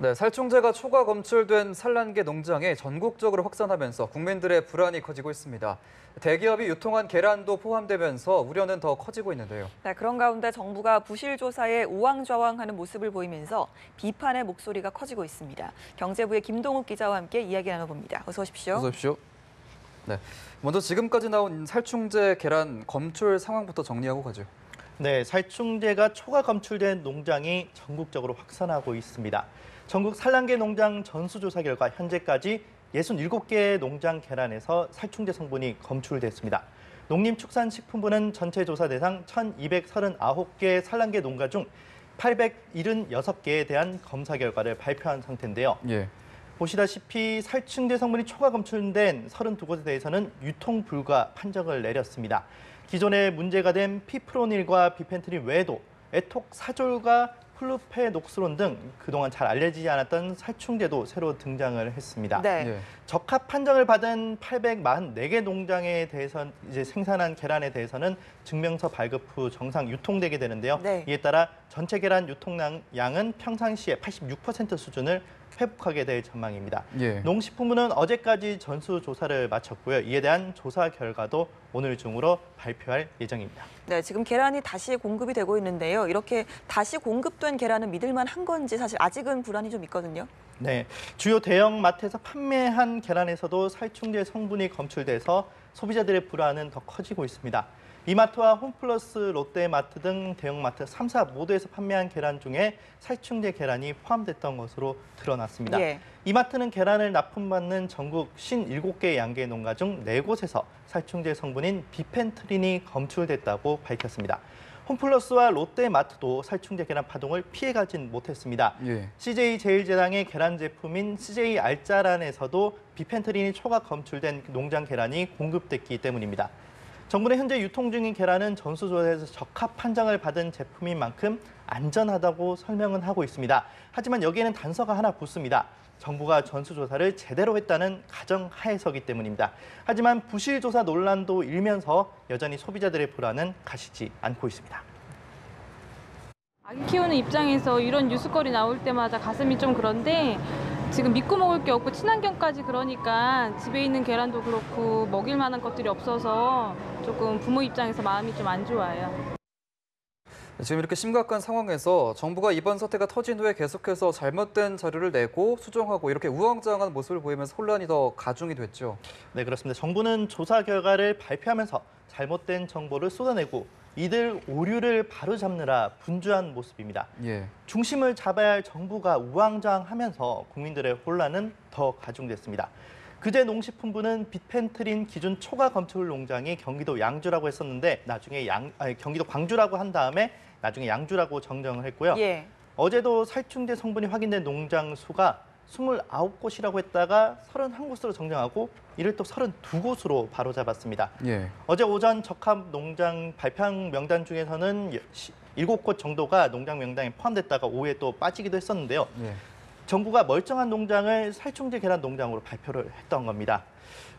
네, 살충제가 초과 검출된 산란계 농장에 전국적으로 확산하면서 국민들의 불안이 커지고 있습니다. 대기업이 유통한 계란도 포함되면서 우려는 더 커지고 있는데요. 네, 그런 가운데 정부가 부실 조사에 우왕좌왕하는 모습을 보이면서 비판의 목소리가 커지고 있습니다. 경제부의 김동욱 기자와 함께 이야기 나눠봅니다. 어서 오십시오. 어서 오십시오. 네, 먼저 지금까지 나온 살충제 계란 검출 상황부터 정리하고 가죠. 네, 살충제가 초과 검출된 농장이 전국적으로 확산하고 있습니다. 전국 산란계 농장 전수조사 결과 현재까지 67개 농장 계란에서 살충제 성분이 검출됐습니다. 농림축산식품부는 전체 조사 대상 1,239개 산란계 농가 중 876개에 대한 검사 결과를 발표한 상태인데요. 예. 보시다시피 살충제 성분이 초과 검출된 32곳에 대해서는 유통 불가 판정을 내렸습니다. 기존에 문제가 된 피프로닐과 비펜트린 외에도 에톡사졸과 플루페녹스론 등 그동안 잘 알려지지 않았던 살충제도 새로 등장을 했습니다. 네. 예. 적합 판정을 받은 844개 농장에 대해서 이제 생산한 계란에 대해서는 증명서 발급 후 정상 유통되게 되는데요. 네. 이에 따라 전체 계란 유통량은 평상시에 86% 수준을 회복하게 될 전망입니다. 예. 농식품부는 어제까지 전수조사를 마쳤고요. 이에 대한 조사 결과도 오늘 중으로 발표할 예정입니다. 네, 지금 계란이 다시 공급이 되고 있는데요. 이렇게 다시 공급된 계란은 믿을만 한 건지 사실 아직은 불안이 좀 있거든요. 네, 주요 대형 마트에서 판매한 계란에서도 살충제 성분이 검출돼서 소비자들의 불안은 더 커지고 있습니다. 이마트와 홈플러스, 롯데마트 등 대형마트 3사 모두에서 판매한 계란 중에 살충제 계란이 포함됐던 것으로 드러났습니다. 예. 이마트는 계란을 납품받는 전국 57개 양계 농가 중 4곳에서 살충제 성분인 비펜트린이 검출됐다고 밝혔습니다. 홈플러스와 롯데마트도 살충제 계란 파동을 피해가진 못했습니다. 예. CJ제일제당의 계란 제품인 CJ 알짜란에서도 비펜트린이 초과 검출된 농장 계란이 공급됐기 때문입니다. 정부는 현재 유통 중인 계란은 전수조사에서 적합 판정을 받은 제품인 만큼 안전하다고 설명은 하고 있습니다. 하지만 여기에는 단서가 하나 붙습니다. 정부가 전수조사를 제대로 했다는 가정하에서기 때문입니다. 하지만 부실조사 논란도 일면서 여전히 소비자들의 불안은 가시지 않고 있습니다. 아기 키우는 입장에서 이런 뉴스거리 나올 때마다 가슴이 좀 그런데 지금 믿고 먹을 게 없고 친환경까지 그러니까 집에 있는 계란도 그렇고 먹일 만한 것들이 없어서 조금 부모 입장에서 마음이 좀 안 좋아요. 지금 이렇게 심각한 상황에서 정부가 이번 사태가 터진 후에 계속해서 잘못된 자료를 내고 수정하고 이렇게 우왕좌왕한 모습을 보이면서 혼란이 더 가중이 됐죠. 네, 그렇습니다. 정부는 조사 결과를 발표하면서 잘못된 정보를 쏟아내고 이들 오류를 바로잡느라 분주한 모습입니다. 예. 중심을 잡아야 할 정부가 우왕좌왕하면서 국민들의 혼란은 더 가중됐습니다. 그제 농식품부는 비펜트린 기준 초과 검출 농장이 경기도 양주라고 했었는데 나중에 경기도 광주라고 한 다음에 나중에 양주라고 정정을 했고요. 예. 어제도 살충제 성분이 확인된 농장 수가 29곳이라고 했다가 31곳으로 정정하고 이를 또 32곳으로 바로잡았습니다. 예. 어제 오전 적합 농장 발표한 명단 중에서는 7곳 정도가 농장 명단에 포함됐다가 오후에 또 빠지기도 했었는데요. 예. 정부가 멀쩡한 농장을 살충제 계란 농장으로 발표를 했던 겁니다.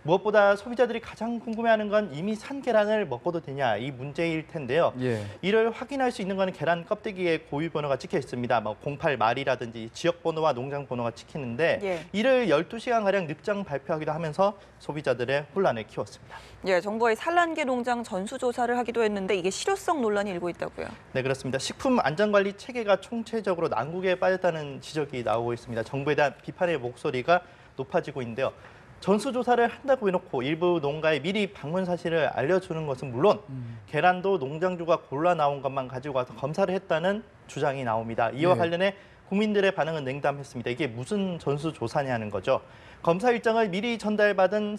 무엇보다 소비자들이 가장 궁금해하는 건 이미 산 계란을 먹어도 되냐 이 문제일 텐데요. 예. 이를 확인할 수 있는 건 계란 껍데기에 고유 번호가 찍혀 있습니다. 뭐 08말이라든지 지역 번호와 농장 번호가 찍히는데 예. 이를 12시간가량 늑장 발표하기도 하면서 소비자들의 혼란을 키웠습니다. 예, 정부의 산란계 농장 전수조사를 하기도 했는데 이게 실효성 논란이 일고 있다고요. 네, 그렇습니다. 식품 안전관리 체계가 총체적으로 난국에 빠졌다는 지적이 나오고 있습니다. 정부에 대한 비판의 목소리가 높아지고 있는데요. 전수조사를 한다고 해놓고 일부 농가에 미리 방문 사실을 알려주는 것은 물론 계란도 농장주가 골라 나온 것만 가지고 와서 검사를 했다는 주장이 나옵니다. 이와 예. 관련해 국민들의 반응은 냉담했습니다. 이게 무슨 전수조사냐는 거죠. 검사 일정을 미리 전달받은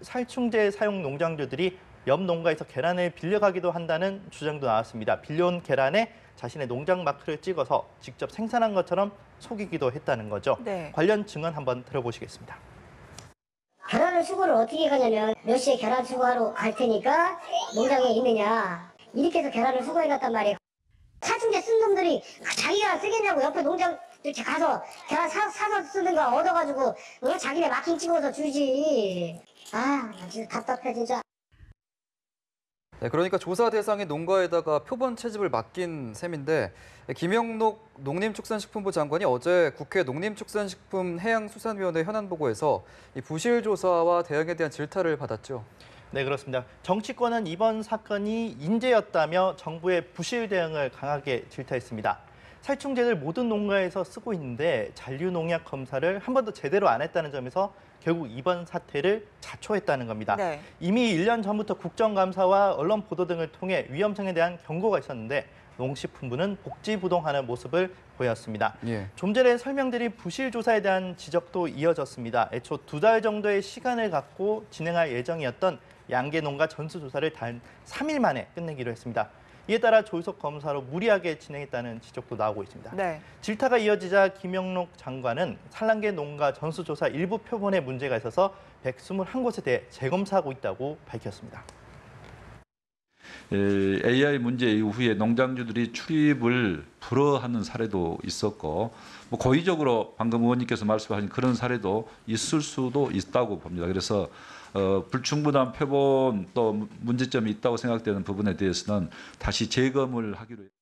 살충제 사용 농장주들이 옆 농가에서 계란을 빌려가기도 한다는 주장도 나왔습니다. 빌려온 계란에 자신의 농장 마크를 찍어서 직접 생산한 것처럼 속이기도 했다는 거죠. 네. 관련 증언 한번 들어보시겠습니다. 계란을 수거를 어떻게 가냐면 몇 시에 계란 수거하러 갈 테니까 농장에 있느냐 이렇게 해서 계란을 수거해 갔단 말이에요. 살충제 쓴 놈들이 자기가 쓰겠냐고 옆에 농장 이렇게 가서 계란 사서 쓰는 거 얻어가지고 자기네 마킹 찍어서 주지. 아, 나 진짜 답답해 진짜. 네, 그러니까 조사 대상인 농가에다가 표본 채집을 맡긴 셈인데 김영록 농림축산식품부 장관이 어제 국회 농림축산식품해양수산위원회 현안 보고에서 이 부실 조사와 대응에 대한 질타를 받았죠. 네, 그렇습니다. 정치권은 이번 사건이 인재였다며 정부의 부실 대응을 강하게 질타했습니다. 살충제를 모든 농가에서 쓰고 있는데 잔류 농약 검사를 한 번도 제대로 안 했다는 점에서 결국 이번 사태를 자초했다는 겁니다. 네. 이미 1년 전부터 국정감사와 언론 보도 등을 통해 위험성에 대한 경고가 있었는데 농식품부는 복지부동하는 모습을 보였습니다. 예. 좀 전에 설명드린 부실 조사에 대한 지적도 이어졌습니다. 애초 2달 정도의 시간을 갖고 진행할 예정이었던 양계 농가 전수조사를 단 3일 만에 끝내기로 했습니다. 이에 따라 조속 검사로 무리하게 진행했다는 지적도 나오고 있습니다. 네. 질타가 이어지자 김영록 장관은 산란계 농가 전수조사 일부 표본에 문제가 있어서 121곳에 대해 재검사하고 있다고 밝혔습니다. AI 문제 이후에 농장주들이 출입을 불허하는 사례도 있었고 고의적으로 방금 의원님께서 말씀하신 그런 사례도 있을 수도 있다고 봅니다. 그래서 불충분한 표본 또 문제점이 있다고 생각되는 부분에 대해서는 다시 재검을 하기로 했습니다.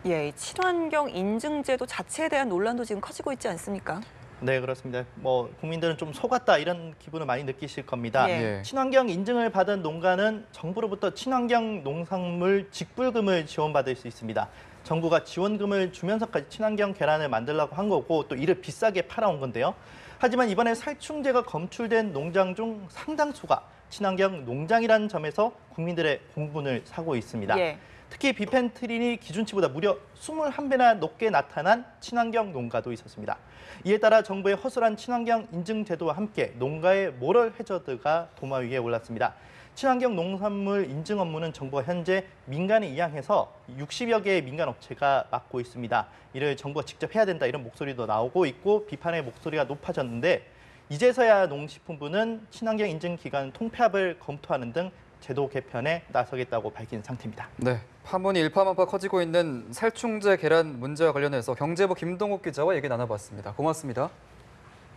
예, 친환경 인증제도 자체에 대한 논란도 지금 커지고 있지 않습니까? 네, 그렇습니다. 국민들은 좀 속았다 이런 기분을 많이 느끼실 겁니다. 예. 친환경 인증을 받은 농가는 정부로부터 친환경 농산물 직불금을 지원받을 수 있습니다. 정부가 지원금을 주면서까지 친환경 계란을 만들려고 한 거고 또 이를 비싸게 팔아온 건데요. 하지만 이번에 살충제가 검출된 농장 중 상당수가 친환경 농장이라는 점에서 국민들의 공분을 사고 있습니다. 예. 특히 비펜트린이 기준치보다 무려 21배나 높게 나타난 친환경 농가도 있었습니다. 이에 따라 정부의 허술한 친환경 인증 제도와 함께 농가의 모럴 해저드가 도마 위에 올랐습니다. 친환경 농산물 인증 업무는 정부가 현재 민간에 이양해서 60여 개의 민간 업체가 맡고 있습니다. 이를 정부가 직접 해야 된다 이런 목소리도 나오고 있고 비판의 목소리가 높아졌는데 이제서야 농식품부는 친환경 인증 기관 통폐합을 검토하는 등 제도 개편에 나서겠다고 밝힌 상태입니다. 네, 파문이 일파만파 커지고 있는 살충제 계란 문제와 관련해서 경제부 김동욱 기자와 얘기 나눠봤습니다. 고맙습니다.